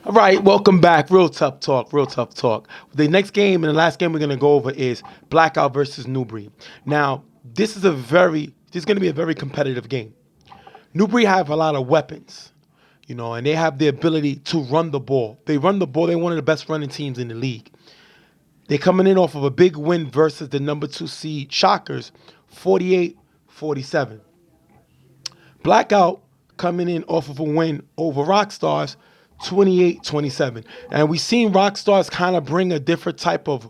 All right, welcome back. Real tough talk, real tough talk. The next game and the last game we're gonna go over is Blackout versus Newbury. Now, this is gonna be a very competitive game. Newbury have a lot of weapons, and they have the ability to run the ball. They run the ball. They're one of the best running teams in the league. They're coming in off of a big win versus the number 2 seed Shockers, 48-47. Blackout coming in off of a win over Rockstars, 28-27. And we've seen Rockstars kind of bring a different type of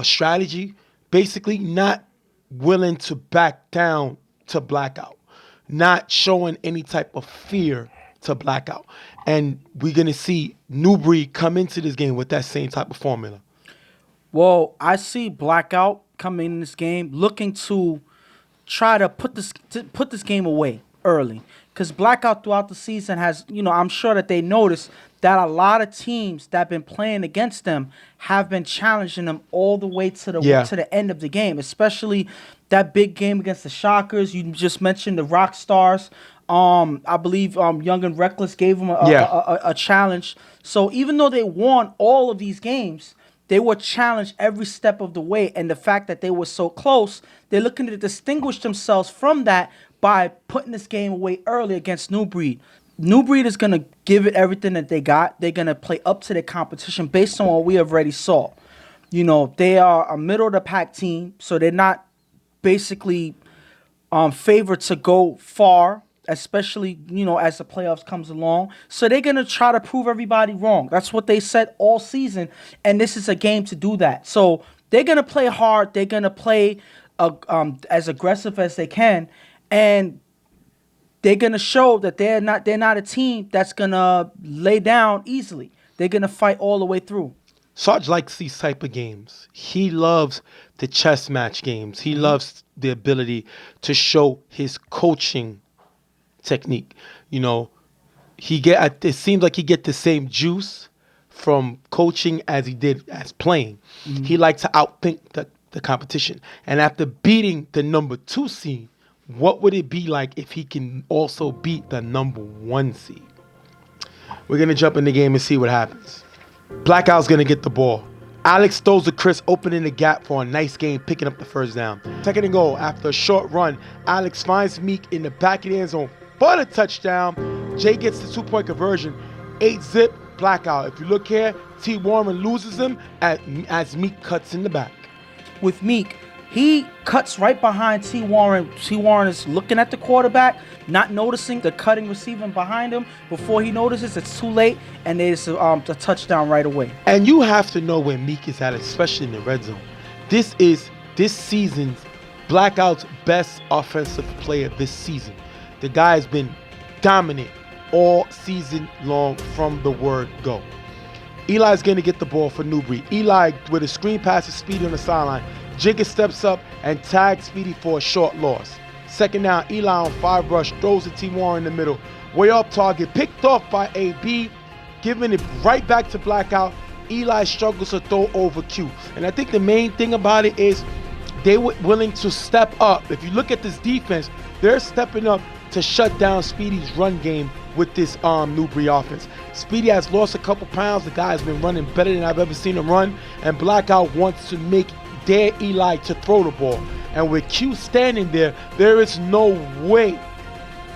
strategy, basically not willing to back down to Blackout, not showing any type of fear to Blackout. And we're going to see Newbury come into this game with that same type of formula. Well, I see Blackout coming in this game looking to try to put this game away early. Because Blackout throughout the season has, I'm sure that they noticed that a lot of teams that have been playing against them have been challenging them all the way to the end of the game, especially that big game against the Shockers. You just mentioned the Rock Stars. I believe Young and Reckless gave them a challenge. So even though they won all of these games, they were challenged every step of the way. And the fact that they were so close, they're looking to distinguish themselves from that by putting this game away early against New Breed. New Breed is going to give it everything that they got. They're going to play up to their competition based on what we already saw. They are a middle-of-the-pack team, so they're not basically favored to go far, especially, as the playoffs comes along. So they're going to try to prove everybody wrong. That's what they said all season, and this is a game to do that. So they're going to play hard. They're going to play as aggressive as they can, and they're going to show that they're not a team that's going to lay down easily. They're going to fight all the way through. Sarge likes these type of games. He loves the chess match games. He loves the ability to show his coaching technique. It seems like he get the same juice from coaching as he did as playing. He likes to outthink the competition. And after beating the number 2 seed, what would it be like if he can also beat the number 1 seed? We're going to jump in the game and see what happens. Blackout's going to get the ball. Alex throws to Chris, opening the gap for a nice game, picking up the first down. Second and goal. After a short run, Alex finds Meek in the back of the end zone for the touchdown. Jay gets the 2-point conversion. 8-zip, Blackout. If you look here, T. Warren loses him as Meek cuts in the back. With Meek, he cuts right behind T. Warren. T. Warren is looking at the quarterback, not noticing the cutting receiver behind him. Before he notices, it's too late, and there's the touchdown right away. And you have to know where Meek is at, especially in the red zone. This is this season's Blackout's best offensive player this season. The guy has been dominant all season long from the word go. Eli's going to get the ball for Newbury. Eli with a screen pass to Speedy on the sideline. Jenkins steps up and tags Speedy for a short loss. Second down, Eli on 5 rush, throws to T. Warren in the middle. Way off target, picked off by AB, giving it right back to Blackout. Eli struggles to throw over Q. And I think the main thing about it is they were willing to step up. If you look at this defense, they're stepping up to shut down Speedy's run game with this Newbury offense. Speedy has lost a couple pounds. The guy has been running better than I've ever seen him run. And Blackout wants to dare Eli to throw the ball. And with Q standing there, there is no way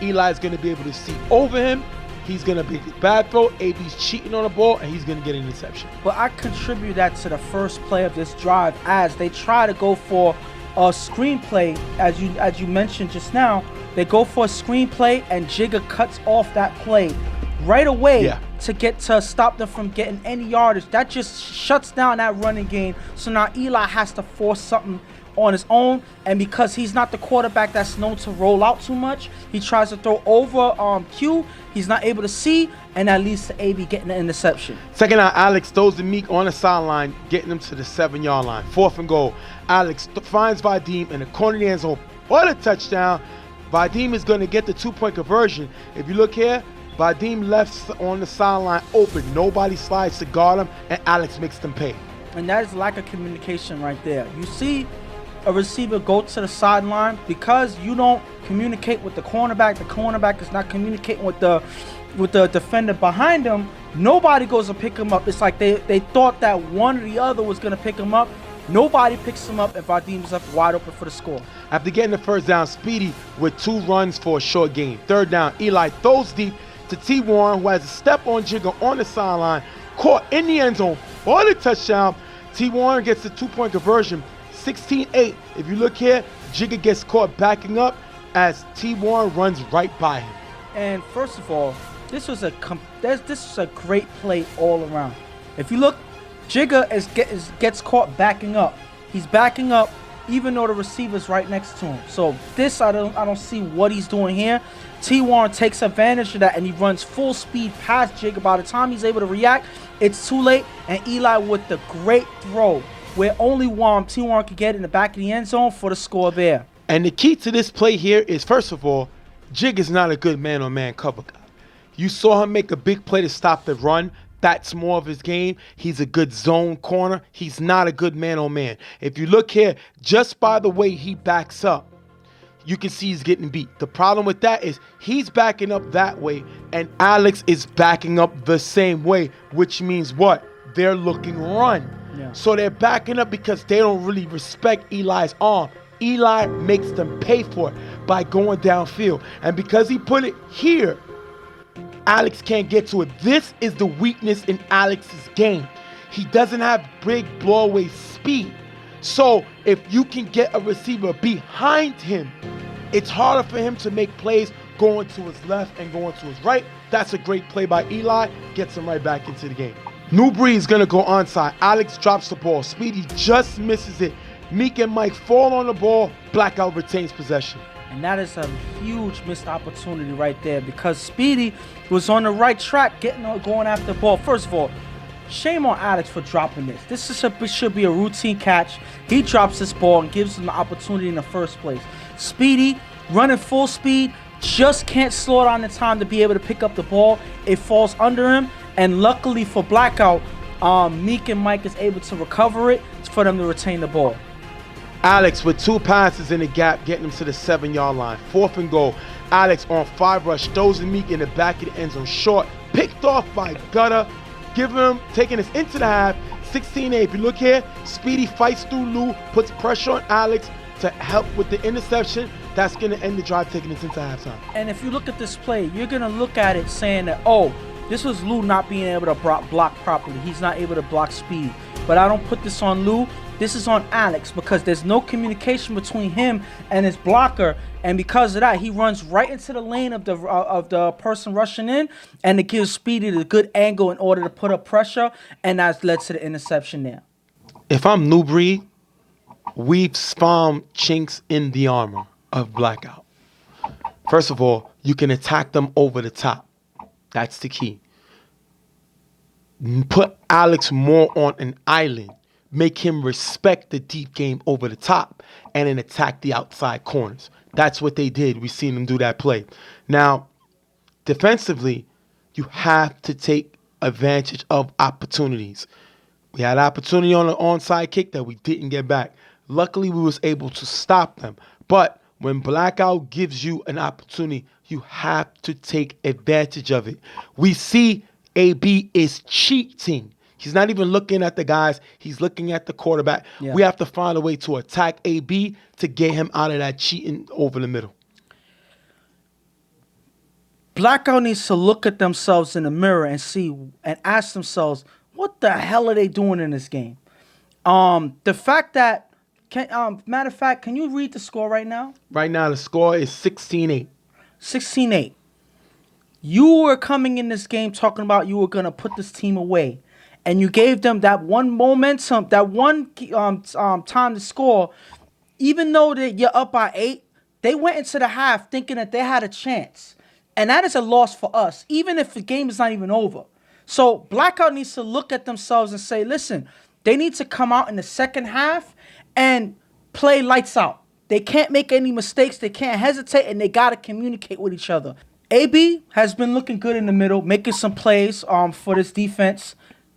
Eli's going to be able to see over him. He's going to be a bad throw. AB's cheating on the ball, and he's going to get an interception. But I contribute that to the first play of this drive as they try to go for a screenplay, as you mentioned just now. They go for a screenplay, and Jigga cuts off that play right away to stop them from getting any yardage. That just shuts down that running game. So now Eli has to force something on his own, and because he's not the quarterback that's known to roll out too much, he tries to throw over Q. He's not able to see, and that leads to AB getting the interception. Second out, Alex throws to Meek on the sideline, getting him to the 7-yard line. 4th and goal. Alex finds Vadim in the corner of the end zone for the touchdown. Vadim is going to get the 2-point conversion. If you look here, Vadim left on the sideline open. Nobody slides to guard him, and Alex makes them pay. And that is lack of communication right there. You see a receiver go to the sideline because you don't communicate with the cornerback. The cornerback is not communicating with the with the defender behind him, nobody goes to pick him up. It's like they thought that one or the other was going to pick him up. Nobody picks him up, and Vadim is left wide open for the score. After getting the first down, Speedy with 2 runs for a short gain. Third down, Eli throws deep to T. Warren, who has a step on Jigga on the sideline, caught in the end zone for the touchdown. T. Warren gets the 2-point conversion, 16-8. If you look here, Jigga gets caught backing up as T. Warren runs right by him. And first of all, this was a great play all around. If you look, Jigga gets caught backing up. He's backing up even though the receiver's right next to him. So this, I don't see what he's doing here. T. Warren takes advantage of that, and he runs full speed past Jigga. By the time he's able to react, it's too late, and Eli with the great throw where only T. Warren could get in the back of the end zone for the score there. And the key to this play here is, first of all, Jigga's not a good man-on-man cover guy. You saw him make a big play to stop the run. That's more of his game. He's a good zone corner. He's not a good man-on-man. If you look here, just by the way he backs up, you can see he's getting beat. The problem with that is he's backing up that way, and Alex is backing up the same way, which means what? They're looking run. Yeah. So they're backing up because they don't really respect Eli's arm. Eli makes them pay for it by going downfield. And because he put it here, Alex can't get to it. This is the weakness in Alex's game. He doesn't have big blowaway speed. So if you can get a receiver behind him, it's harder for him to make plays going to his left and going to his right. That's a great play by Eli. Gets him right back into the game. New Breed is going to go onside. Alex drops the ball. Speedy just misses it. Meek and Mike fall on the ball. Blackout retains possession. And that is a huge missed opportunity right there, because Speedy was on the right track going after the ball. First of all, shame on Alex for dropping this. This should be a routine catch. He drops this ball and gives him the opportunity in the first place. Speedy, running full speed, just can't slow down in time to be able to pick up the ball. It falls under him, and luckily for Blackout, Meek and Mike is able to recover it for them to retain the ball. Alex with 2 passes in the gap, getting him to the 7-yard line. 4th and goal. Alex on 5 rush, throws to Meek in the back of the end zone. Short, picked off by Gutter, taking us into the half. 16-8. If you look here, Speedy fights through Lou, puts pressure on Alex to help with the interception. That's going to end the drive, taking us into halftime. And if you look at this play, you're going to look at it saying that, oh, this was Lou not being able to block properly. He's not able to block Speedy. But I don't put this on Lou. This is on Alex, because there's no communication between him and his blocker, and because of that, he runs right into the lane of the person rushing in, and it gives Speedy the good angle in order to put up pressure, and that's led to the interception there. If I'm New Breed, we've found chinks in the armor of Blackout. First of all, you can attack them over the top. That's the key. Put Alex more on an island. Make him respect the deep game over the top, and then attack the outside corners. That's what they did. We've seen them do that play. Now, defensively, you have to take advantage of opportunities. We had opportunity on the onside kick that we didn't get back. Luckily, we was able to stop them. But when Blackout gives you an opportunity, you have to take advantage of it. We see AB is cheating. He's not even looking at the guys. He's looking at the quarterback. Yeah. We have to find a way to attack AB to get him out of that cheating over the middle. Blackout needs to look at themselves in the mirror and ask themselves, what the hell are they doing in this game? The fact that, matter of fact, can you read the score right now? Right now, the score is 16-8. 16-8. You were coming in this game talking about you were going to put this team away. And you gave them that one momentum, that one time to score. Even though that you're up by 8, they went into the half thinking that they had a chance. And that is a loss for us, even if the game is not even over. So Blackout needs to look at themselves and say, listen, they need to come out in the second half and play lights out. They can't make any mistakes. They can't hesitate, and they got to communicate with each other. AB has been looking good in the middle, making some plays for this defense.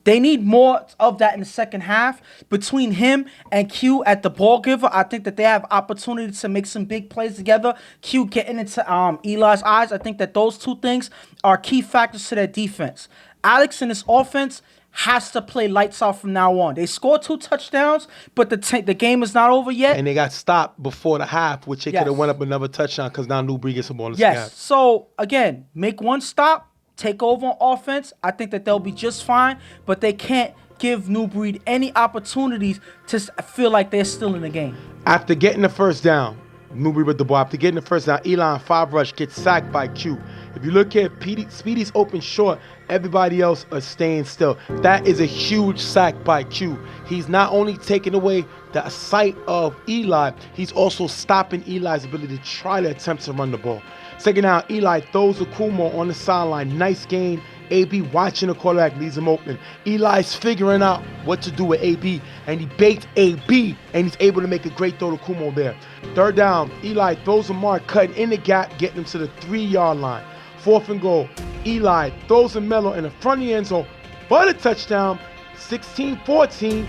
They need more of that in the second half. Between him and Q at the ball giver, I think that they have opportunity to make some big plays together. Q getting into Eli's eyes. I think that those two things are key factors to their defense. Alex in this offense has to play lights out from now on. They scored 2 touchdowns, but the game is not over yet. And they got stopped before the half, which they could have went up another touchdown because now New Breed gets a ball on the Yes. So, again, make one stop. Take over on offense. I think that they'll be just fine, but they can't give New Breed any opportunities to feel like they're still in the game. After getting the first down, New Breed with the ball. After getting the first down, Eli on 5 rush gets sacked by Q. If you look here, Speedy's open short. Everybody else is staying still. That is a huge sack by Q. He's not only taking away the sight of Eli, he's also stopping Eli's ability to try to attempt to run the ball. Second down, Eli throws to Kumo on the sideline. Nice gain. AB watching the quarterback, leaves him open. Eli's figuring out what to do with AB, and he baits AB, and he's able to make a great throw to Kumo there. Third down, Eli throws a mark, cutting in the gap, getting him to the 3-yard line. 4th and goal, Eli throws a mellow in the front of the end zone for the touchdown. 16-14.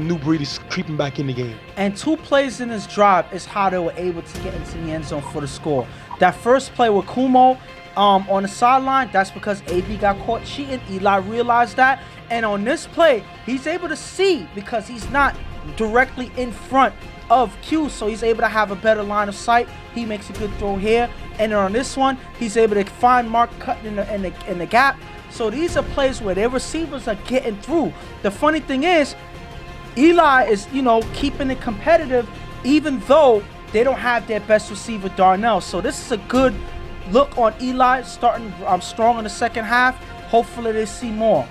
New Breed is creeping back in the game. And 2 plays in this drive is how they were able to get into the end zone for the score. That first play with Kumo on the sideline, that's because AB got caught cheating. Eli realized that. And on this play, he's able to see because he's not directly in front of Q, so he's able to have a better line of sight. He makes a good throw here. And then on this one, he's able to find Mark cutting in the gap. So these are plays where their receivers are getting through. The funny thing is, Eli is, keeping it competitive, even though they don't have their best receiver, Darnell. So this is a good look on Eli, starting strong in the second half. Hopefully they see more.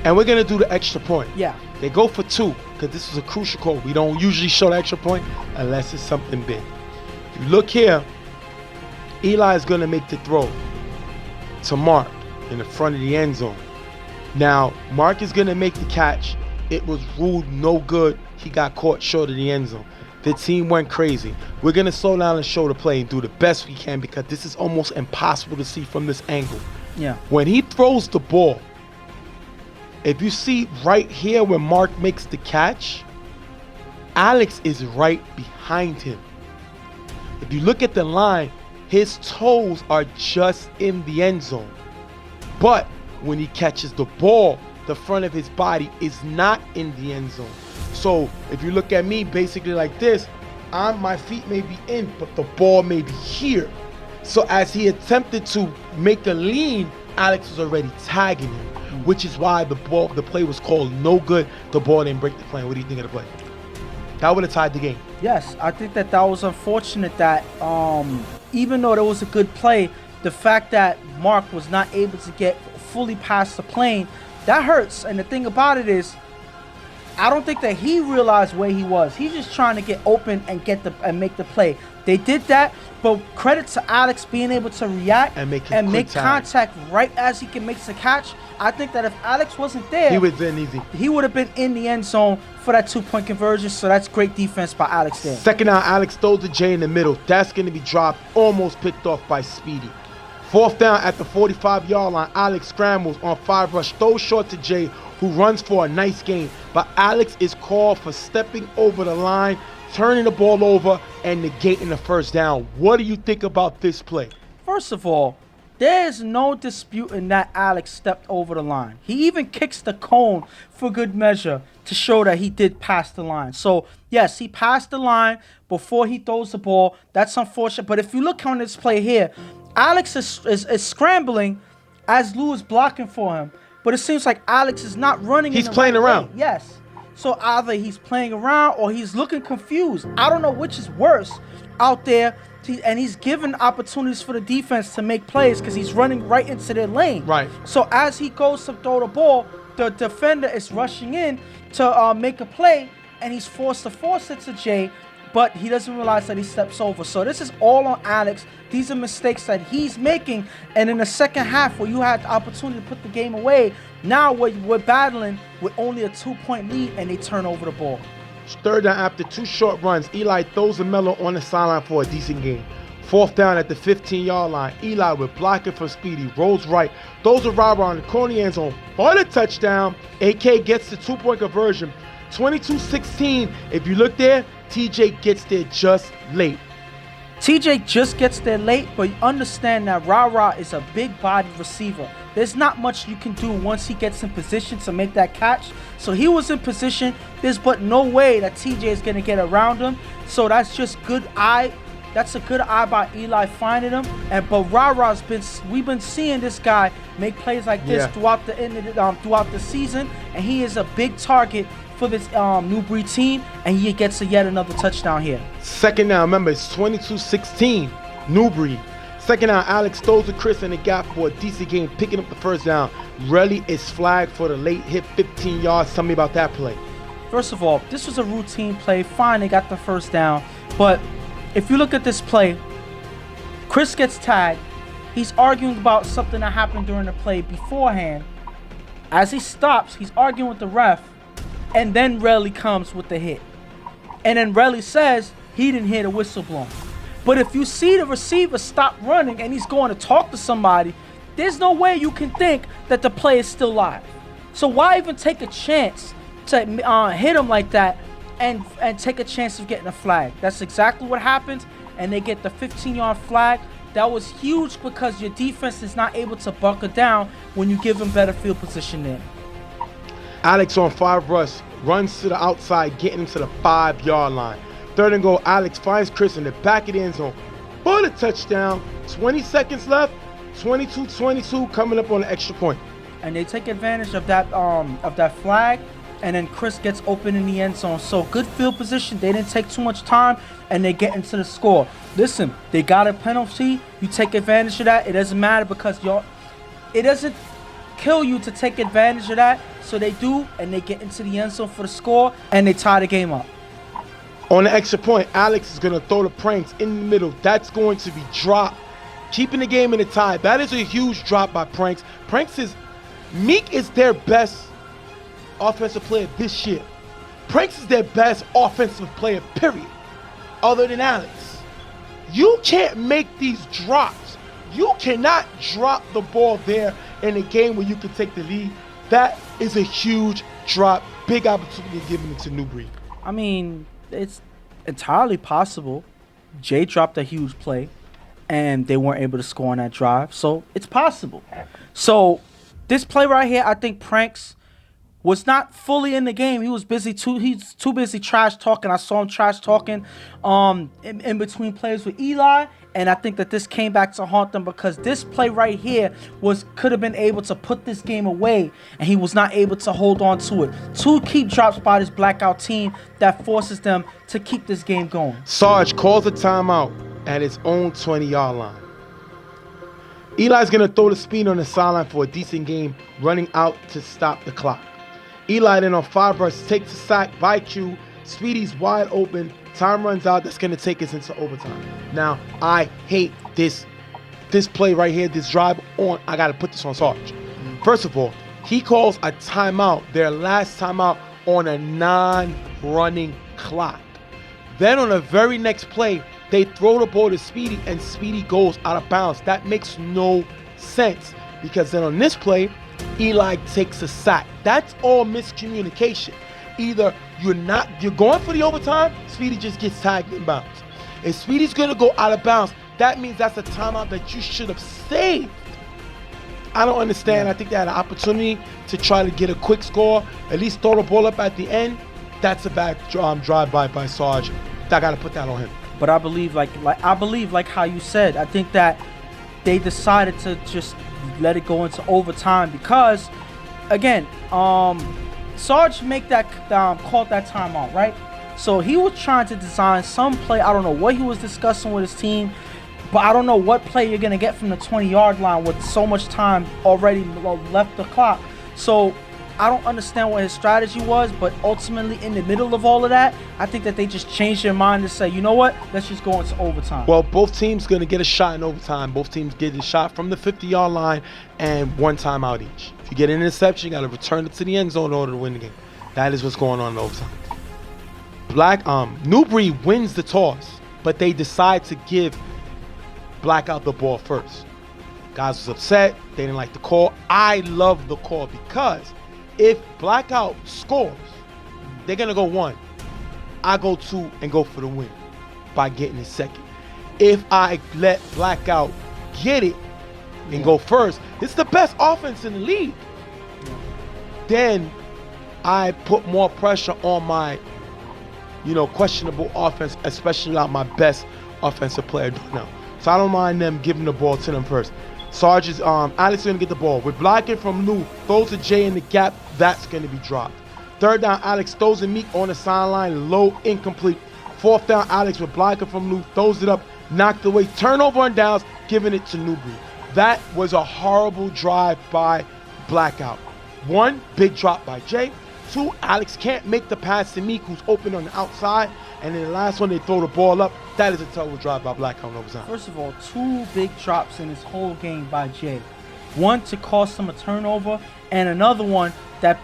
And we're going to do the extra point. Yeah. They go for 2 because this is a crucial call. We don't usually show the extra point unless it's something big. If you look here, Eli is going to make the throw to Mark in the front of the end zone. Now, Mark is going to make the catch. It was ruled no good. He got caught short of the end zone. The team went crazy. We're going to slow down and show the play and do the best we can because this is almost impossible to see from this angle. Yeah. When he throws the ball, if you see right here where Mark makes the catch, Alex is right behind him. If you look at the line, his toes are just in the end zone. But when he catches the ball, the front of his body is not in the end zone. So if you look at me basically like this, my feet may be in, but the ball may be here. So as he attempted to make a lean, Alex was already tagging him, which is why the play was called no good. The ball didn't break the play. What do you think of the play? That would have tied the game. Yes, I think that was unfortunate that even though there was a good play, the fact that Mark was not able to get fully past the plane, that hurts. And the thing about it is, I don't think that he realized where he was. He's just trying to get open and make the play. They did that, but credit to Alex being able to react and make contact right as he makes the catch. I think that if Alex wasn't there, he would have been easy. He would have been in the end zone for that 2-point conversion. So that's great defense by Alex there. Second down, Alex throws to Jay in the middle. That's going to be dropped, almost picked off by Speedy. 4th down at the 45-yard line. Alex scrambles on 5 rush, throws short to Jay, who runs for a nice gain. But Alex is called for stepping over the line, turning the ball over, and negating the first down. What do you think about this play? First of all, there is no disputing that Alex stepped over the line. He even kicks the cone for good measure to show that he did pass the line. So, yes, he passed the line before he throws the ball. That's unfortunate. But if you look on this play here, Alex is scrambling as Lou is blocking for him. But it seems like Alex is not running. He's playing around. Yes. So either he's playing around or he's looking confused. I don't know which is worse out there. And he's given opportunities for the defense to make plays because he's running right into their lane. Right. So as he goes to throw the ball, the defender is rushing in to make a play, and he's forced to force it to Jay, but he doesn't realize that he steps over. So this is all on Alex. These are mistakes that he's making. And in the second half, where you had the opportunity to put the game away, now we're battling with only a 2-point lead, and they turn over the ball. Third down after 2 short runs. Eli throws a mellow on the sideline for a decent gain. 4th down at the 15-yard line. Eli with blocking from Speedy. Rolls right. Throws a robber on the corner end zone for the touchdown. AK gets the 2-point conversion. 22-16. If you look there, TJ gets there just late. TJ just gets there late, but you understand that Ra is a big-bodied receiver. There's not much you can do once he gets in position to make that catch. So he was in position. There's but no way that TJ is going to get around him. So that's just good eye. That's a good eye by Eli finding him. But we've been seeing this guy make plays like this throughout the season, and he is a big target for this Newbury team, and he gets yet another touchdown here. 2nd down, remember it's 22-16, Newbury. 2nd down, Alex throws to Chris in the gap for a decent game, picking up the 1st down. Relly is flagged for the late hit, 15 yards. Tell me about that play. First of all, this was a routine play. Fine, they got the 1st down, but if you look at this play, Chris gets tagged. He's arguing about something that happened during the play beforehand. As he stops, he's arguing with the ref. And then Relly comes with the hit. And then Relly says he didn't hear the whistle blown. But if you see the receiver stop running and he's going to talk to somebody, there's no way you can think that the play is still live. So why even take a chance to hit him like that and take a chance of getting a flag? That's exactly what happens. And they get the 15-yard flag. That was huge because your defense is not able to buckle down when you give them better field position there. Alex on 5 rush, runs to the outside, getting him to the 5-yard line. 3rd and goal, Alex finds Chris in the back of the end zone for the touchdown. 20 seconds left, 22-22, coming up on the extra point. And they take advantage of that flag, and then Chris gets open in the end zone. So good field position. They didn't take too much time, and they get into the score. Listen, they got a penalty. You take advantage of that. It doesn't matter because it doesn't kill you to take advantage of that. So they do, and they get into the end zone for the score, and they tie the game up. On the extra point, Alex is going to throw the Pranks in the middle. That's going to be dropped, keeping the game in the tie. That is a huge drop by Pranks. Meek is their best offensive player this year. Pranks is their best offensive player, period, other than Alex. You can't make these drops. You cannot drop the ball there in a game where you can take the lead. That is a huge drop. Big opportunity given it to Newbury. I mean, it's entirely possible. Jay dropped a huge play, and they weren't able to score on that drive. So it's possible. So this play right here, I think Pranks was not fully in the game. He was busy he's too busy trash talking. I saw him trash talking in between plays with Eli. And I think that this came back to haunt them because this play right here could have been able to put this game away, and he was not able to hold on to it. 2 key drops by this blackout team that forces them to keep this game going. Sarge calls a timeout at his own 20-yard line. Eli's going to throw the speed on the sideline for a decent game, running out to stop the clock. Eli then on 5 rush takes a sack by Q. Speedy's wide open. Time runs out. That's going to take us into overtime. Now, I hate this play right here, this drive on. I got to put this on Sarge. First of all, he calls a timeout, their last timeout, on a non-running clock. Then on the very next play, they throw the ball to Speedy, and Speedy goes out of bounds. That makes no sense because then on this play, Eli takes a sack. That's all miscommunication. Either you're going for the overtime, Speedy just gets tagged in bounds. If Speedy's going to go out of bounds, that means that's a timeout that you should have saved. I don't understand. I think they had an opportunity to try to get a quick score, at least throw the ball up at the end. That's a bad drive-by by Sarge. I got to put that on him. But I believe, like how you said, I think that they decided to just let it go into overtime because, again, Sarge called that timeout, right? So he was trying to design some play. I don't know what he was discussing with his team, but I don't know what play you're going to get from the 20-yard line with so much time already left the clock. So I don't understand what his strategy was, but ultimately in the middle of all of that, I think that they just changed their mind to say, you know what, let's just go into overtime. Well, both teams going to get a shot in overtime. Both teams get a shot from the 50-yard line and 1 timeout each. If you get an interception, you got to return it to the end zone in order to win the game. That is what's going on in overtime. Newbury wins the toss, but they decide to give Blackout the ball first. Guys was upset. They didn't like the call. I love the call because if Blackout scores, they're going to go 1. I go 2 and go for the win by getting it second. If I let Blackout get it and go first, it's the best offense in the league. Then I put more pressure on my, questionable offense, especially not my best offensive player now. So I don't mind them giving the ball to them first. Sarge is Alex is gonna get the ball. We're blocking from Lou, throws to Jay in the gap, that's gonna be dropped. Third down, Alex throws to Meek on the sideline, low, incomplete. Fourth down, Alex with blocking from Lou, throws it up, knocked away, turnover on downs, giving it to Newbury. That was a horrible drive by Blackout. 1, big drop by Jay. 2, Alex can't make the pass to Meek, who's open on the outside. And then the last one, they throw the ball up. That is a terrible drive by Blackout in overtime. First of all, 2 big drops in this whole game by Jay. One to cost them a turnover, and another one that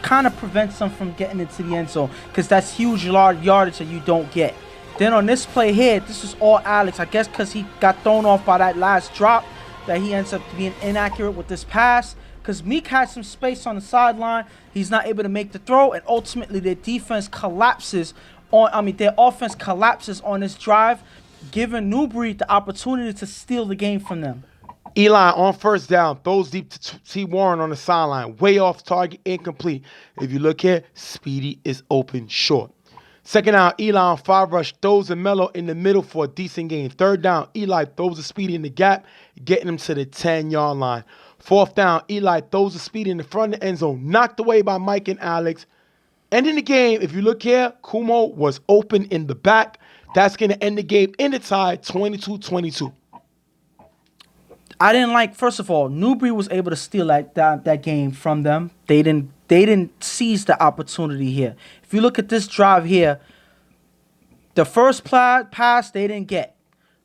kind of prevents them from getting into the end zone, because that's huge yardage that you don't get. Then on this play here, this is all Alex. I guess because he got thrown off by that last drop, that he ends up being inaccurate with this pass. Because Meek has some space on the sideline, he's not able to make the throw, and ultimately their offense collapses on this drive, giving Newbury the opportunity to steal the game from them. Eli on first down, throws deep to T. Warren on the sideline, way off target, incomplete. If you look here, Speedy is open short. Second down, Eli on 5 rush, throws a Mello in the middle for a decent gain. Third down, Eli throws a Speedy in the gap, getting him to the 10-yard line. Fourth down, Eli throws a Speedy in the front of the end zone, knocked away by Mike and Alex. Ending the game, if you look here, Kumo was open in the back. That's going to end the game in the tie, 22-22. I didn't like, first of all, Newbury was able to steal that game from them. They didn't seize the opportunity here. If you look at this drive here, the first pass they didn't get.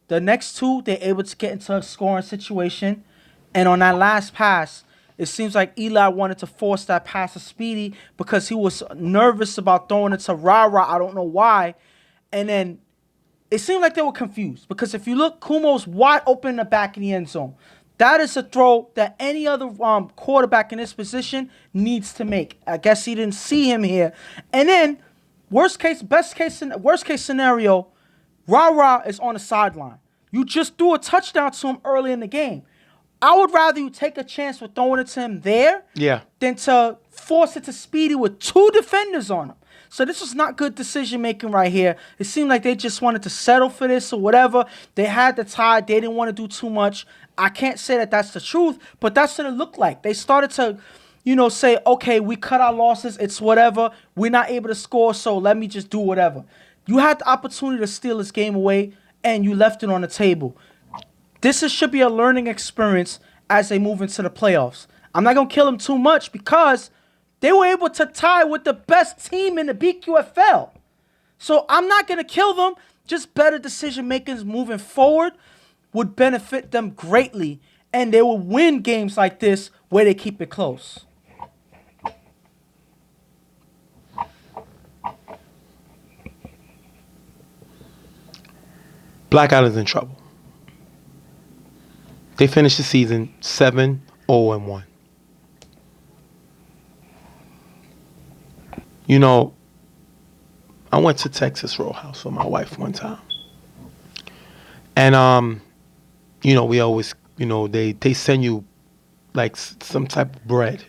The next 2, they're able to get into a scoring situation. And on that last pass, it seems like Eli wanted to force that pass to Speedy because he was nervous about throwing it to Rara. I don't know why. And then it seemed like they were confused because if you look, Kumo's wide open in the back of the end zone. That is a throw that any other quarterback in this position needs to make. I guess he didn't see him here. And then, worst case scenario, Rara is on the sideline. You just threw a touchdown to him early in the game. I would rather you take a chance with throwing it to him there than to force it to Speedy with 2 defenders on him. So this was not good decision-making right here. It seemed like they just wanted to settle for this or whatever. They had the tie. They didn't want to do too much. I can't say that that's the truth, but that's what it looked like. They started to, say, okay, we cut our losses. It's whatever. We're not able to score, so let me just do whatever. You had the opportunity to steal this game away, and you left it on the table. Should be a learning experience as they move into the playoffs. I'm not going to kill them too much because they were able to tie with the best team in the BQFL. So I'm not going to kill them. Just better decision makers moving forward would benefit them greatly. And they will win games like this where they keep it close. Blackout is in trouble. They finished the season 7-0-1. I went to Texas Roadhouse with my wife one time. And, we always, they send you, like, some type of bread.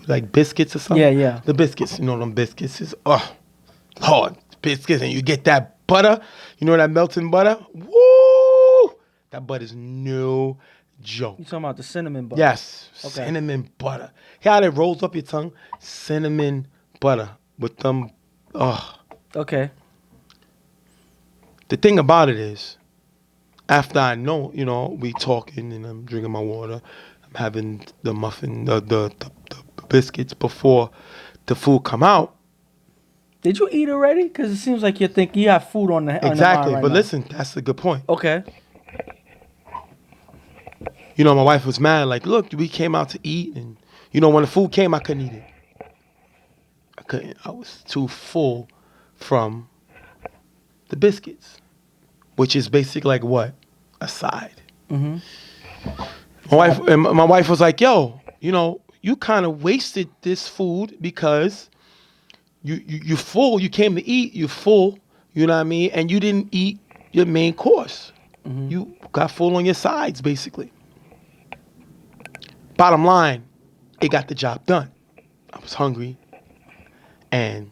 Like biscuits or something. Yeah. The biscuits, them biscuits is, hard biscuits. And you get that butter, that melting butter. Woo! That butter's no joke. You talking about the cinnamon butter? Yes, okay. Cinnamon butter. Hear how it rolls up your tongue? Cinnamon butter with them. Okay. The thing about it is, after I know, we talking and I'm drinking my water, I'm having the muffin, the biscuits before the food come out. Did you eat already? Because it seems like you have food on the exactly. right But now. listen, that's a good point. Okay. My wife was mad. Like, look, we came out to eat, and when the food came, I couldn't eat it. I couldn't. I was too full from the biscuits. which is basically like what? A side. Mm-hmm. My wife was like, yo, you kind of wasted this food because you're full. You came to eat. You're full. You know what I mean? And you didn't eat your main course. Mm-hmm. You got full on your sides, basically. Bottom line, it got the job done. I was hungry. And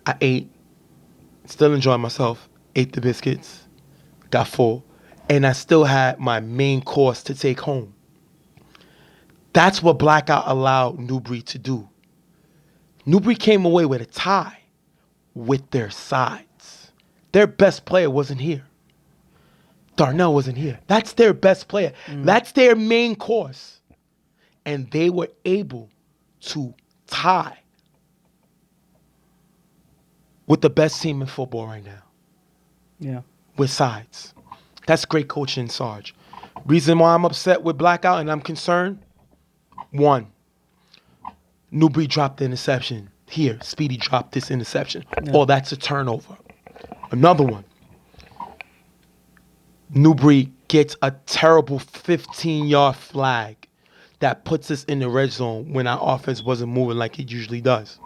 I ate. Still enjoying myself. Ate the biscuits. Got full. And I still had my main course to take home. That's what Blackout allowed Newbury to do. Newbury came away with a tie with their sides. Their best player wasn't here. Darnell wasn't here. That's their best player. That's their main course. And they were able to tie with the best team in football right now. Yeah. With sides. That's great coaching, Sarge. Reason why I'm upset with Blackout and I'm concerned, one, Newbury dropped the interception. Here, Speedy dropped this interception. Yeah. Oh, that's a turnover. Another one. Newbury gets a terrible 15-yard flag that puts us in the red zone when our offense wasn't moving like it usually does.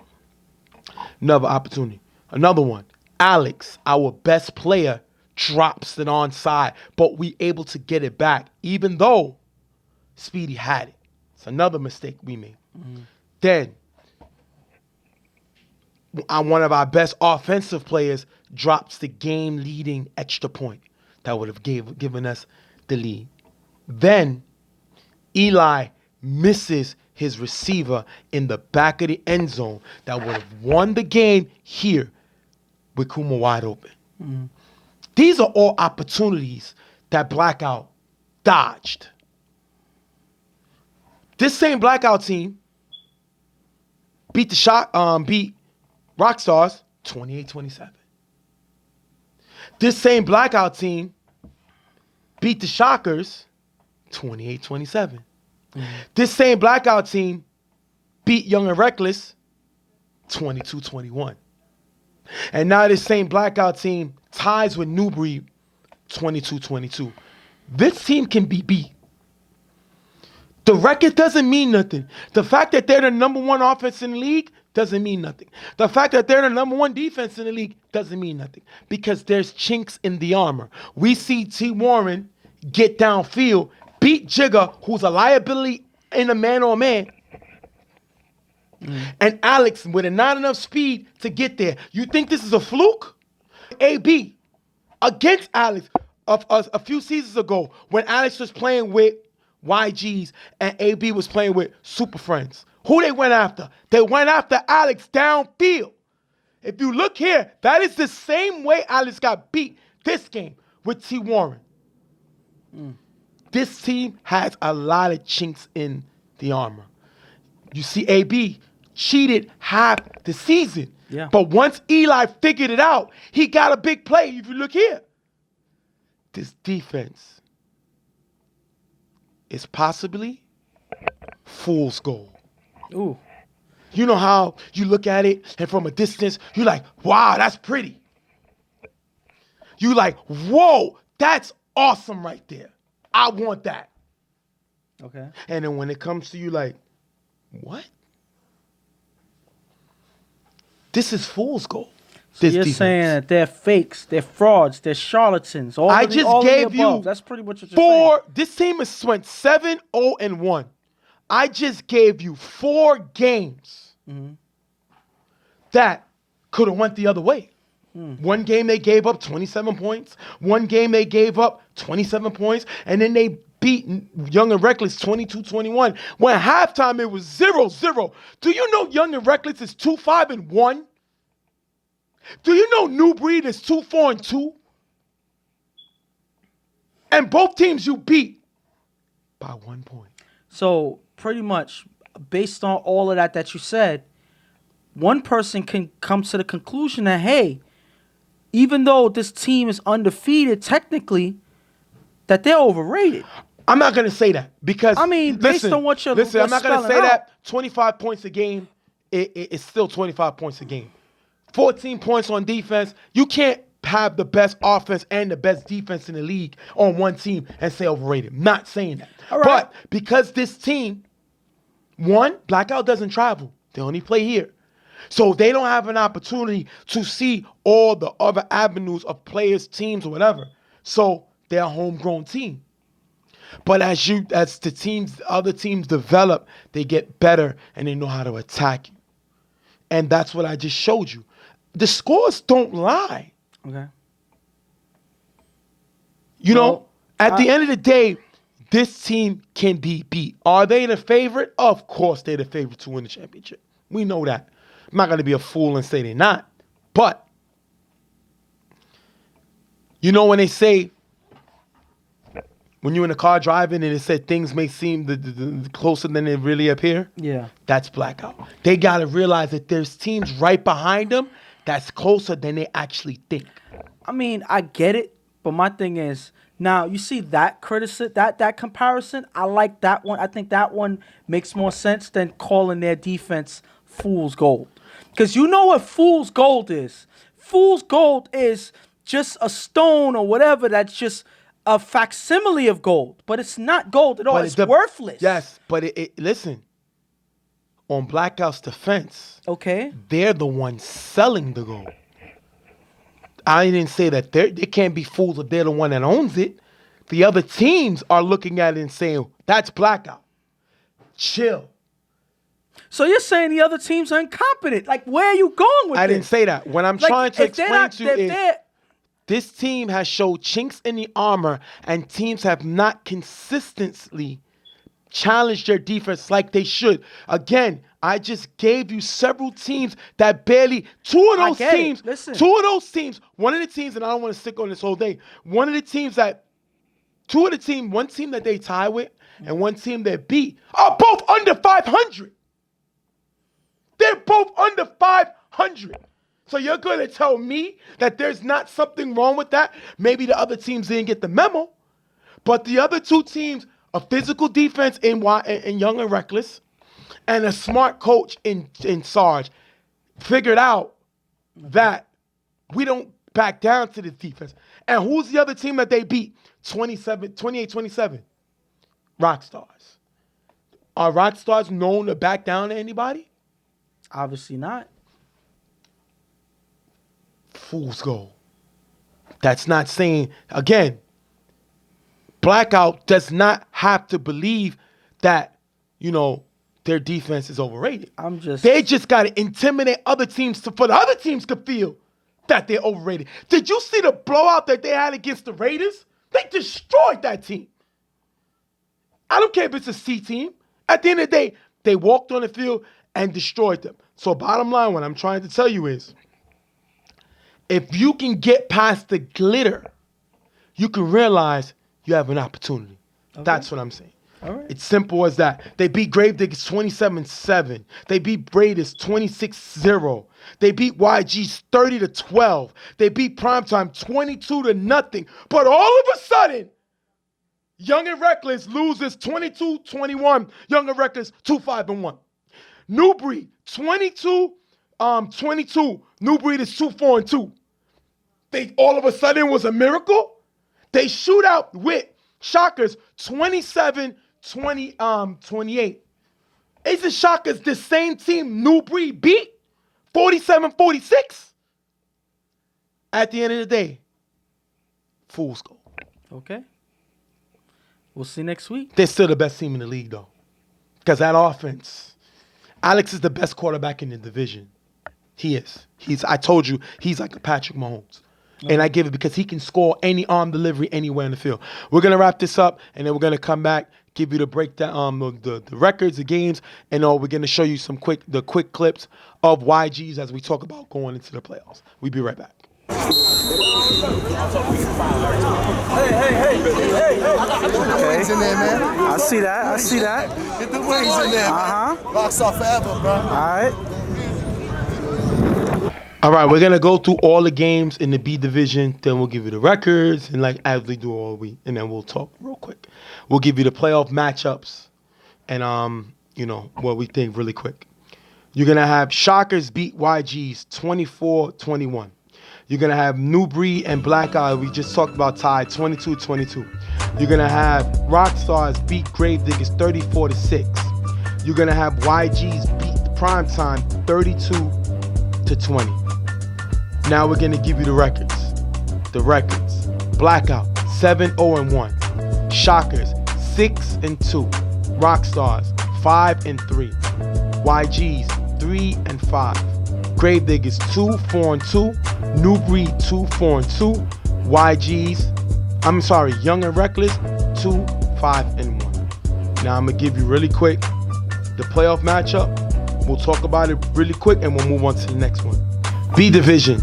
Another opportunity. Another one. Alex, our best player, drops it onside, but we able to get it back, even though Speedy had it. It's another mistake we made. Mm-hmm. Then, one of our best offensive players drops the game-leading extra point that would have given us the lead. Then, Eli misses his receiver in the back of the end zone that would have won the game here with Kuma wide open. Mm-hmm. These are all opportunities that Blackout dodged. This same Blackout team beat Rockstars 28-27. This same Blackout team beat the Shockers 28-27. Mm-hmm. This same Blackout team beat Young and Reckless 22-21. And now this same Blackout team ties with Newbury 22-22. This team can be beat. The record doesn't mean nothing. The fact that they're the number one offense in the league doesn't mean nothing. The fact that they're the number one defense in the league doesn't mean nothing. Because there's chinks in the armor. We see T. Warren get downfield, beat Jigga, who's a liability in a man-on-man, and Alex with not enough speed to get there. You think this is a fluke? AB against Alex a few seasons ago when Alex was playing with YGs and AB was playing with Super Friends. Who they went after? They went after Alex downfield. If you look here, that is the same way Alex got beat this game with T. Warren. This team has a lot of chinks in the armor. You see AB cheated half the season. Yeah. But once Eli figured it out, he got a big play. If you look here, this defense is possibly fool's gold. Ooh. You know how you look at it and from a distance, you're like, wow, that's pretty. You like, whoa, that's awesome right there. I want that. Okay. And then when it comes to you like, what? This is fool's gold. So you're saying that they're fakes, they're frauds, they're charlatans. All I just gave you that's pretty much what you're saying. This team has went 7-0-1. I just gave you 4 games that could have went the other way. One game they gave up 27 points. One game they gave up 27 points. And then they beat Young and Reckless 22-21. When halftime it was 0-0. Do you know Young and Reckless is 2-5-1? Do you know New Breed is 2-4-2? And both teams you beat by 1 point. So pretty much based on all of that you said, one person can come to the conclusion that, hey, even though this team is undefeated technically, that they're overrated. I'm not going to say that because, I mean, based on what you're listen, I'm not going to say out. that 25 points a game, it's still 25 points a game. 14 points on defense. You can't have the best offense and the best defense in the league on one team and say overrated. Not saying that. All right. But because this team, one, Blackout doesn't travel. They only play here. So they don't have an opportunity to see all the other avenues of players, teams, or whatever. So they're a homegrown team. But as the other teams develop, they get better and they know how to attack you. And that's what I just showed you. The scores don't lie. Okay. You know, at the end of the day, this team can be beat. Are they the favorite? Of course they're the favorite to win the championship. We know that. I'm not going to be a fool and say they're not. But, you know when they say, when you're in a car driving and it said things may seem the closer than they really appear? Yeah. That's Blackout. They got to realize that there's teams right behind them that's closer than they actually think. I mean, I get it, but my thing is, now you see that criticism, that comparison. I like that one. I think that one makes more sense than calling their defense fool's gold. Because you know what fool's gold is? Fool's gold is just a stone or whatever that's just a facsimile of gold, but it's not gold at all. It's worthless. Yes, but listen. On Blackout's defense, okay, they're the ones selling the gold. I didn't say that they can't be fools if they're the one that owns it. The other teams are looking at it and saying, that's Blackout. Chill. So you're saying the other teams are incompetent. Like, where are you going with this? I didn't say that. What I'm trying to explain to you is this team has showed chinks in the armor and teams have not consistently challenged their defense like they should. Again, I just gave you several teams that barely, two of those teams, one of the teams, and I don't want to stick on this whole day, one team that they tie with and one team that beat are both under 500. They're both under 500. So you're going to tell me that there's not something wrong with that? Maybe the other teams didn't get the memo, but the other two teams, a physical defense in Young and Reckless, and a smart coach in Sarge, figured out that we don't back down to the defense. And who's the other team that they beat? 28-27. Rockstars. Are Rockstars known to back down to anybody? Obviously not. Fool's gold. That's not saying, again, Blackout does not have to believe that, their defense is overrated. They just got to intimidate other teams for the other teams to feel that they're overrated. Did you see the blowout that they had against the Raiders? They destroyed that team. I don't care if it's a C team. At the end of the day, they walked on the field and destroyed them. So bottom line, what I'm trying to tell you is, if you can get past the glitter, you can realize you have an opportunity. Okay. That's what I'm saying. All right. It's simple as that. They beat Gravediggers 27-7. They beat Raiders 26-0. They beat YGs 30-12. They beat Primetime 22-0. But all of a sudden, Young and Reckless loses 22-21. Young and Reckless 2-5-1. New Breed 22-22. New Breed is 2-4-2. They all of a sudden was a miracle. They shoot out with Shockers 27-28. Isn't Shockers the same team New Breed beat 47-46? At the end of the day, fool's gold. Okay. We'll see next week. They're still the best team in the league, though. Because that offense, Alex is the best quarterback in the division. He is. I told you, he's like a Patrick Mahomes. Okay. And I give it because he can score any arm delivery anywhere in the field. We're going to wrap this up, and then we're going to come back, give you the breakdown, the records, the games, and we're going to show you the quick clips of YGs as we talk about going into the playoffs. We'll be right back. Hey. Wings in there, man. I see that. Get the wings in there, man. Rocks off forever, bro. All right, we're going to go through all the games in the B division. Then we'll give you the records and as we do all week. And then we'll talk real quick. We'll give you the playoff matchups and, what we think really quick. You're going to have Shockers beat YGs 24-21. You're going to have New Breed and Blackout. We just talked about tied 22-22. You're going to have Rockstars beat Gravediggers 34-6. You're going to have YGs beat Primetime 32-20. Now we're going to give you the records. Blackout 7-0-1. Shockers 6-2. Rockstars 5-3. YGs 3-5. Gravediggers 2-4-2. New Breed 2-4-2. YGs, Young and Reckless 2-5-1. Now I'm gonna give you really quick the playoff matchup. We'll talk about it really quick and we'll move on to the next one. B Division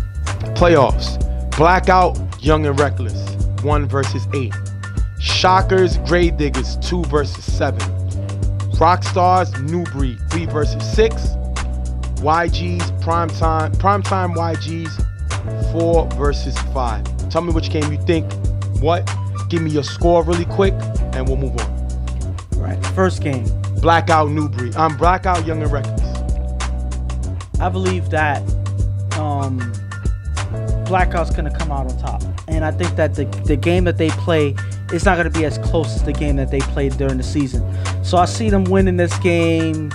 playoffs. Blackout, Young and Reckless 1 versus 8. Shockers, Gravediggers 2 versus 7. Rockstars, New Breed 3 versus 6. YGs, Primetime YGs 4 versus 5. Tell me which game you think. Give me your score really quick and we'll move on. Right. First game. Blackout, New Breed. Blackout, Young and Reckless. I believe that Blackout's gonna come out on top, and I think that the game that they play is not gonna be as close as the game that they played during the season. So I see them winning this game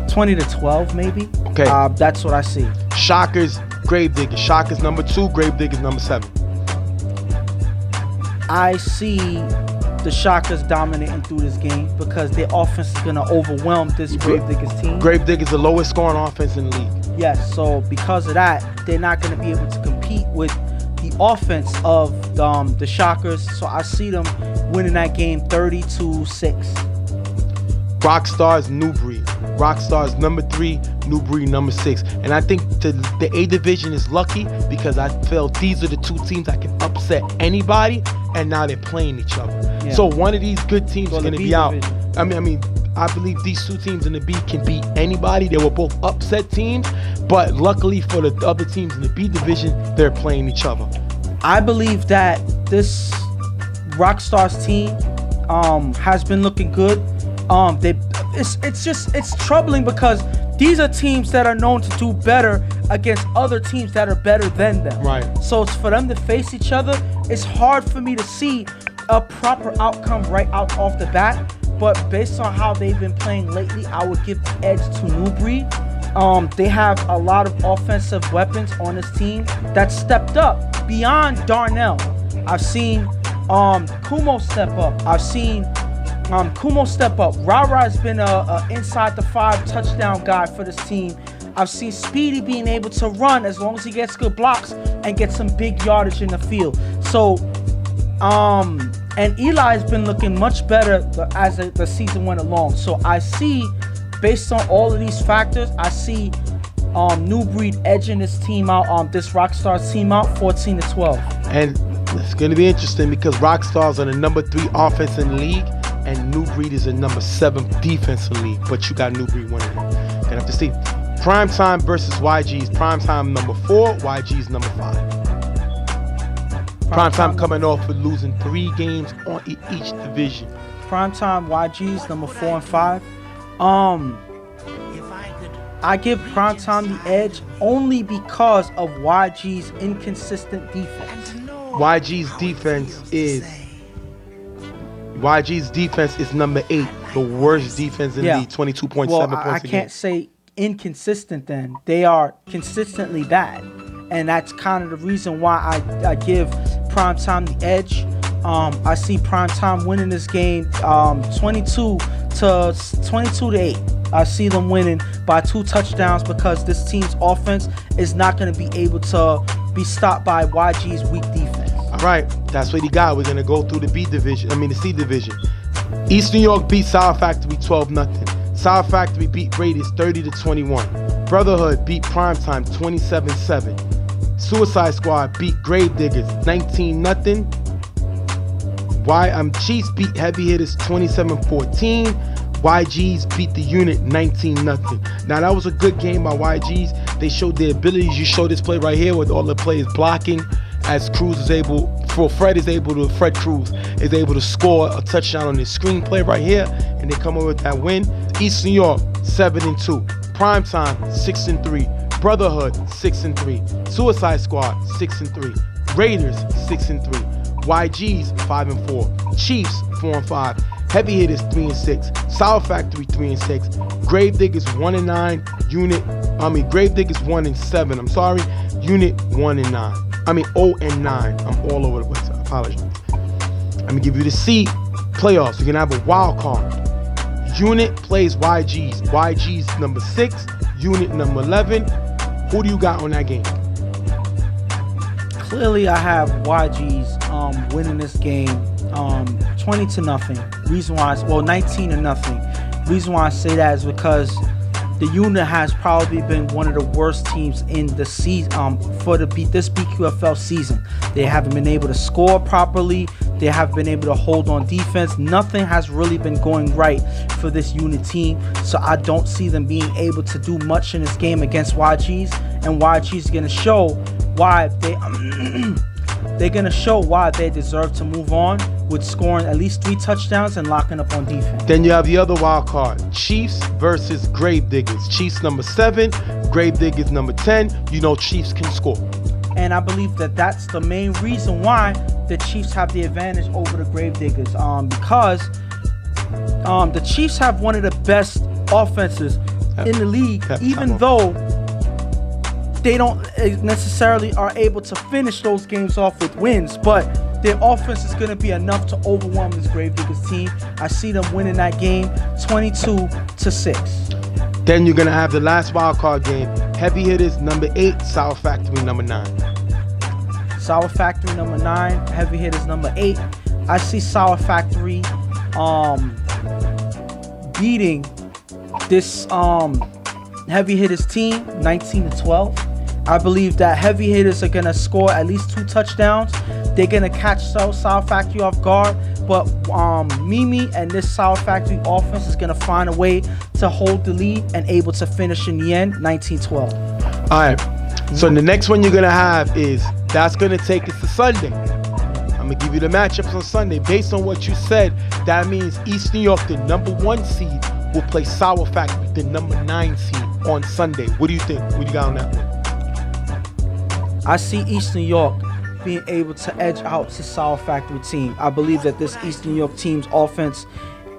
20-12, maybe. Okay. That's what I see. Shockers, Gravediggers. Shockers number 2, Gravediggers number 7. I see the Shockers dominating through this game because their offense is gonna overwhelm this Gravediggers team. Gravediggers the lowest scoring offense in the league. Yes, so because of that, they're not going to be able to compete with the offense of the Shockers. So I see them winning that game 30-6. Rockstars, New Breed. Rockstars number 3, New Breed number 6. And I think the A Division is lucky because I feel these are the two teams that can upset anybody, and now they're playing each other. Yeah. So one of these good teams is going to be out. I believe these two teams in the B can beat anybody. They were both upset teams, but luckily for the other teams in the B Division, they're playing each other. I believe that this Rockstars team has been looking good. It's troubling because these are teams that are known to do better against other teams that are better than them. Right. So it's for them to face each other. It's hard for me to see a proper outcome right out off the bat. But based on how they've been playing lately, I would give the edge to New Breed. They have a lot of offensive weapons on this team that stepped up beyond Darnell. I've seen Kumo step up. I've seen Kumo step up. Rara has been a inside the 5 touchdown guy for this team. I've seen Speedy being able to run as long as he gets good blocks and get some big yardage in the field. So, and Eli's been looking much better as the season went along. So I see, based on all of these factors, I see New Breed edging this team out, this Rockstars team out 14-12. And it's going to be interesting because Rockstars are the number 3 offense in the league, and New Breed is the number 7 defense in the league. But you got New Breed winning. Gonna have to see. Primetime versus YG's. Primetime number 4, YG's number 5. Primetime coming off with losing 3 games on each division. Primetime YG's number 4 and 5. I give Primetime the edge only because of YG's inconsistent defense. YG's defense is number 8, the worst defense in the league, 22.7 points a game. I can't say inconsistent then. They are consistently bad. And that's kind of the reason why I give Primetime the edge. I see Primetime winning this game 22-8. I see them winning by 2 touchdowns because this team's offense is not going to be able to be stopped by YG's weak defense. All right, that's what he got. We're going to go through the C division. East New York beat Sour Factory 12-0. Sour Factory beat Raiders 30-21. Brotherhood beat Primetime 27-7. Suicide Squad beat Gravediggers 19-0. Chiefs beat Heavy Hitters 27-14. YGs beat the Unit 19-0. Now that was a good game by YGs. They showed their abilities. You show this play right here with all the players blocking, as Cruz is able, Fred Cruz is able to score a touchdown on this screenplay right here, and they come up with that win. East New York 7-2. Primetime 6-3. Brotherhood 6-3. Suicide Squad 6-3. Raiders 6-3. YGs 5-4. Chiefs 4-5. Heavy Hitters 3-6. Sour Factory 3-6. Gravediggers 1-9. Gravediggers 1-7. I'm sorry. Unit 1-9. 0-9. I'm all over the place. I apologize. Let me give you the C playoffs. You're gonna have a wild card. Unit plays YGs. YGs number 6. Unit number 11. Who do you got on that game? Clearly, I have YGs winning this game 20-0. Reason why, 19-0. Reason why I say that is because the unit has probably been one of the worst teams in the season for this BQFL season. They haven't been able to score properly. They haven't been able to hold on defense. Nothing has really been going right for this unit team. So I don't see them being able to do much in this game against YGs. And YG's going to show why they're going to show why they deserve to move on with scoring at least 3 touchdowns and locking up on defense. Then you have the other wild card. Chiefs versus Gravediggers. Chiefs number 7, Gravediggers number 10. You know Chiefs can score. And I believe that that's the main reason why the Chiefs have the advantage over the Gravediggers. Because the Chiefs have one of the best offenses in the league, even though they don't necessarily are able to finish those games off with wins, but their offense is going to be enough to overwhelm this Gravediggers team. I see them winning that game 22-6. Then you're going to have the last wild card game. Heavy Hitters number 8, Sour Factory number 9. Sour Factory number 9, Heavy Hitters number 8. I see Sour Factory beating this Heavy Hitters team 19-12. I believe that Heavy Hitters are going to score at least 2 touchdowns. They're going to catch Sour Factory off guard. But Mimi and this Sour Factory offense is going to find a way to hold the lead and able to finish in the end 19-12. All right. So the next one you're going to have that's going to take us to Sunday. I'm going to give you the matchups on Sunday. Based on what you said, that means East New York, the number 1 seed, will play Sour Factory, the number 9 seed, on Sunday. What do you think? What do you got on that one? I see East New York being able to edge out the Sour Factory team. I believe that this East New York team's offense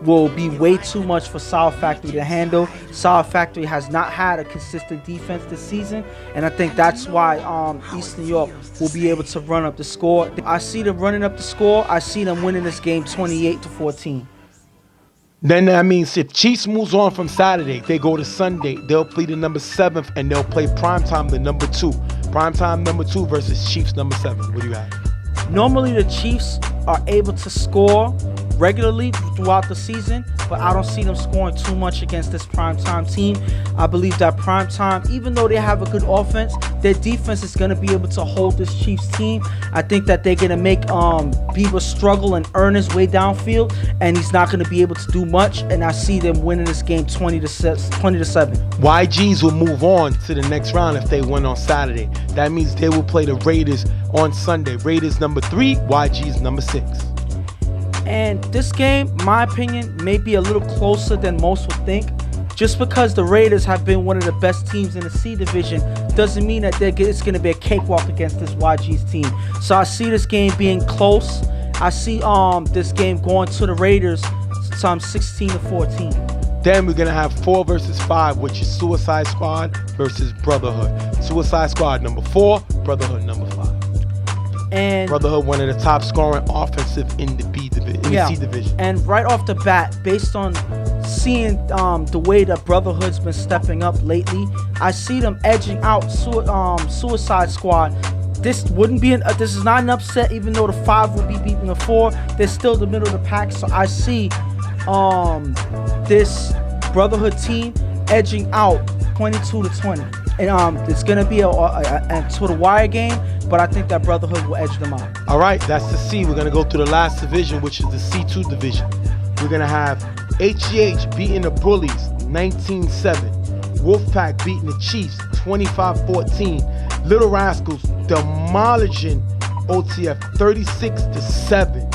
will be way too much for Sour Factory to handle. Sour Factory has not had a consistent defense this season, and I think that's why East New York will be able to run up the score. I see them running up the score. I see them winning this game 28-14. Then that means if Chiefs moves on from Saturday, they go to Sunday, they'll play the number 7th, and they'll play Primetime, the number 2. Primetime number 2 versus Chiefs number 7. What do you have? Normally the Chiefs are able to score regularly throughout the season, but I don't see them scoring too much against this Primetime team. I believe that Primetime, even though they have a good offense, their defense is going to be able to hold this Chiefs team. I think that they're going to make Bieber struggle and earn his way downfield, and he's not going to be able to do much, and I see them winning this game 20-7. YGs will move on to the next round if they win on Saturday. That means they will play the Raiders on Sunday. Raiders number 3, YGs number 6. And this game, my opinion, may be a little closer than most would think. Just because the Raiders have been one of the best teams in the C division doesn't mean that it's going to be a cakewalk against this YG's team. So I see this game being close. I see this game going to the Raiders some 16-14. Then we're going to have 4 versus 5, which is Suicide Squad versus Brotherhood. Suicide Squad number 4, Brotherhood number 5. And Brotherhood, one of the top scoring offensive in the C division. And right off the bat, based on seeing the way that Brotherhood's been stepping up lately, I see them edging out Suicide Squad. This wouldn't be this is not an upset, even though the 5 will be beating the 4. They're still the middle of the pack, so I see this Brotherhood team edging out 22-20. And it's gonna be a to the wire game, but I think that Brotherhood will edge them out. All right, that's the C. We're gonna go to the last division, which is the C2 division. We're gonna have HGH beating the Bullies 19-7. Wolfpack beating the Chiefs 25-14. Little Rascals demolishing OTF 36-7.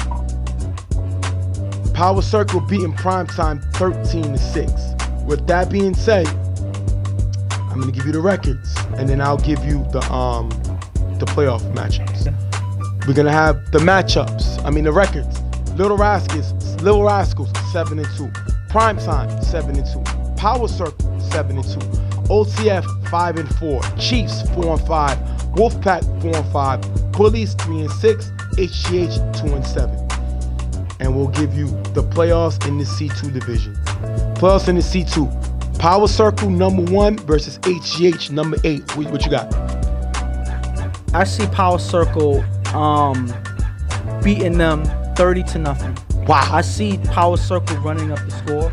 Power Circle beating Primetime 13-6. With that being said, I'm going to give you the records. and then I'll give you the playoff matchups. We're gonna have the matchups. The records. Little Rascals 7-2. Primetime 7-2. Power Circle 7-2. OTF 5-4. Chiefs 4-5. Wolfpack 4-5. Bullies 3-6. HGH 2-7. And we'll give you the playoffs in the C2 division. Playoffs in the C2. Power Circle number 1 versus HGH number 8. What you got? I see Power Circle beating them 30-0. Wow. I see Power Circle running up the score.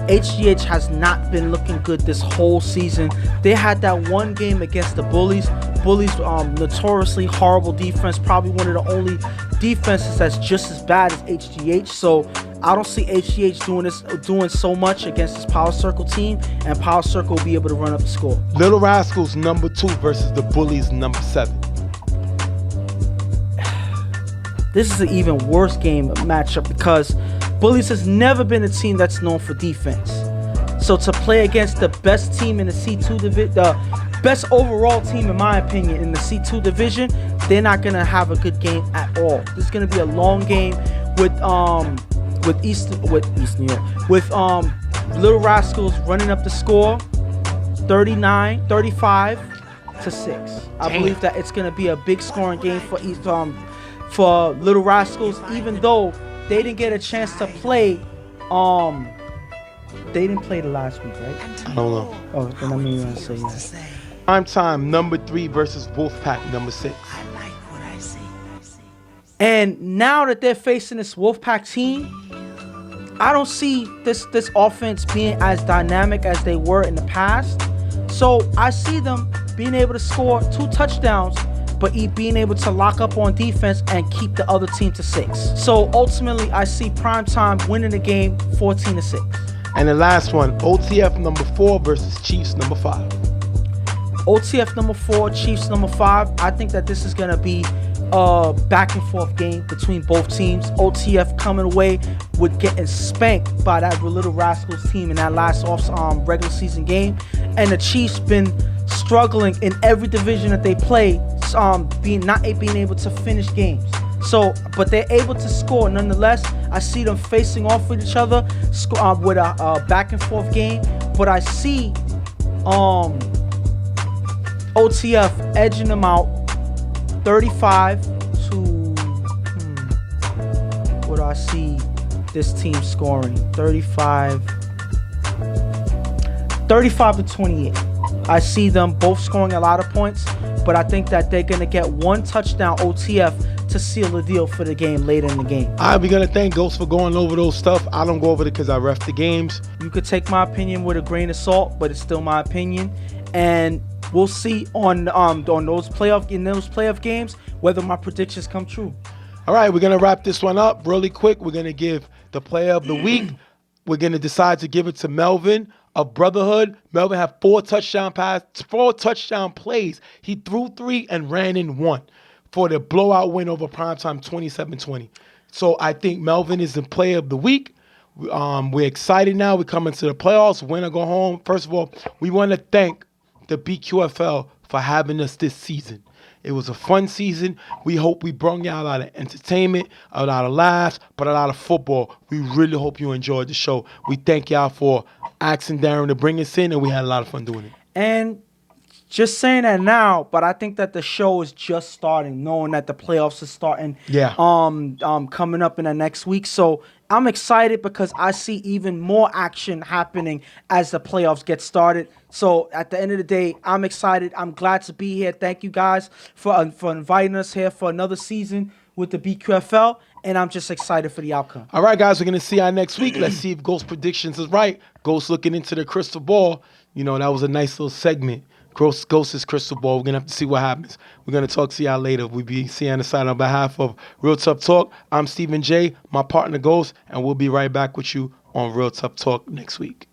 HGH has not been looking good this whole season. They had that one game against the Bullies. Bullies, notoriously horrible defense, probably one of the only defenses that's just as bad as HGH. So I don't see HGH doing so much against this Power Circle team, and Power Circle will be able to run up the score. Little Rascals number 2 versus the Bullies number 7. This is an even worse game matchup because Bullies has never been a team that's known for defense. So to play against the best team in the C2 division, the best overall team in my opinion in the C2 division, they're not gonna have a good game at all. This is gonna be a long game with East New York, with Little Rascals running up the score 35-6. I believe that it's gonna be a big scoring game for for Little Rascals, even though they didn't get a chance to play. They didn't play the last week, right? I don't know. Oh, then I'm even gonna say that. Prime time number 3 versus Wolfpack number 6. And now that they're facing this Wolfpack team, I don't see this offense being as dynamic as they were in the past. So I see them being able to score 2 touchdowns, but being able to lock up on defense and keep the other team to 6. So ultimately, I see Primetime winning the game 14-6. And the last one, OTF number 4 versus Chiefs number 5. OTF number 4, Chiefs number 5. I think that this is going to be a back and forth game between both teams. OTF coming away with getting spanked by that Little Rascals team in that last regular season game. And the Chiefs been struggling in every division that they play, not being able to finish games. So, but they're able to score nonetheless. I see them facing off with each other with a back and forth game. But I see OTF edging them out 35 to what do I see this team scoring? 35 to 28. I see them both scoring a lot of points, but I think that they're going to get 1 touchdown OTF to seal the deal for the game later in the game. We're going to thank Ghost for going over those stuff. I don't go over it because I ref the games. You could take my opinion with a grain of salt, but it's still my opinion. And we'll see on those playoff games whether my predictions come true. All right, we're going to wrap this one up really quick. We're going to give the player of the week. We're going to decide to give it to Melvin of Brotherhood. Melvin had 4 touchdown plays. He threw 3 and ran in 1 for the blowout win over Primetime 27-20. So I think Melvin is the player of the week. We're excited now. We're coming to the playoffs. Win or go home. First of all, we want to thank the BQFL for having us this season. It was a fun season. We hope we brought y'all a lot of entertainment, a lot of laughs, but a lot of football. We really hope you enjoyed the show. We thank y'all for asking Darren to bring us in, and we had a lot of fun doing it. And just saying that now, but I think that the show is just starting, knowing that the playoffs are starting. Yeah. Coming up in the next week. So I'm excited because I see even more action happening as the playoffs get started. So at the end of the day, I'm excited. I'm glad to be here. Thank you guys for inviting us here for another season with the BQFL, and I'm just excited for the outcome. All right, guys, we're going to see y'all next week. Let's see if Ghost predictions is right. Ghost looking into the crystal ball. That was a nice little segment. Ghost's crystal ball. We're going to have to see what happens. We're going to talk to y'all later. We'll be seeing on the side on behalf of Real Tough Talk. I'm Stephen J., my partner Ghost, and we'll be right back with you on Real Tough Talk next week.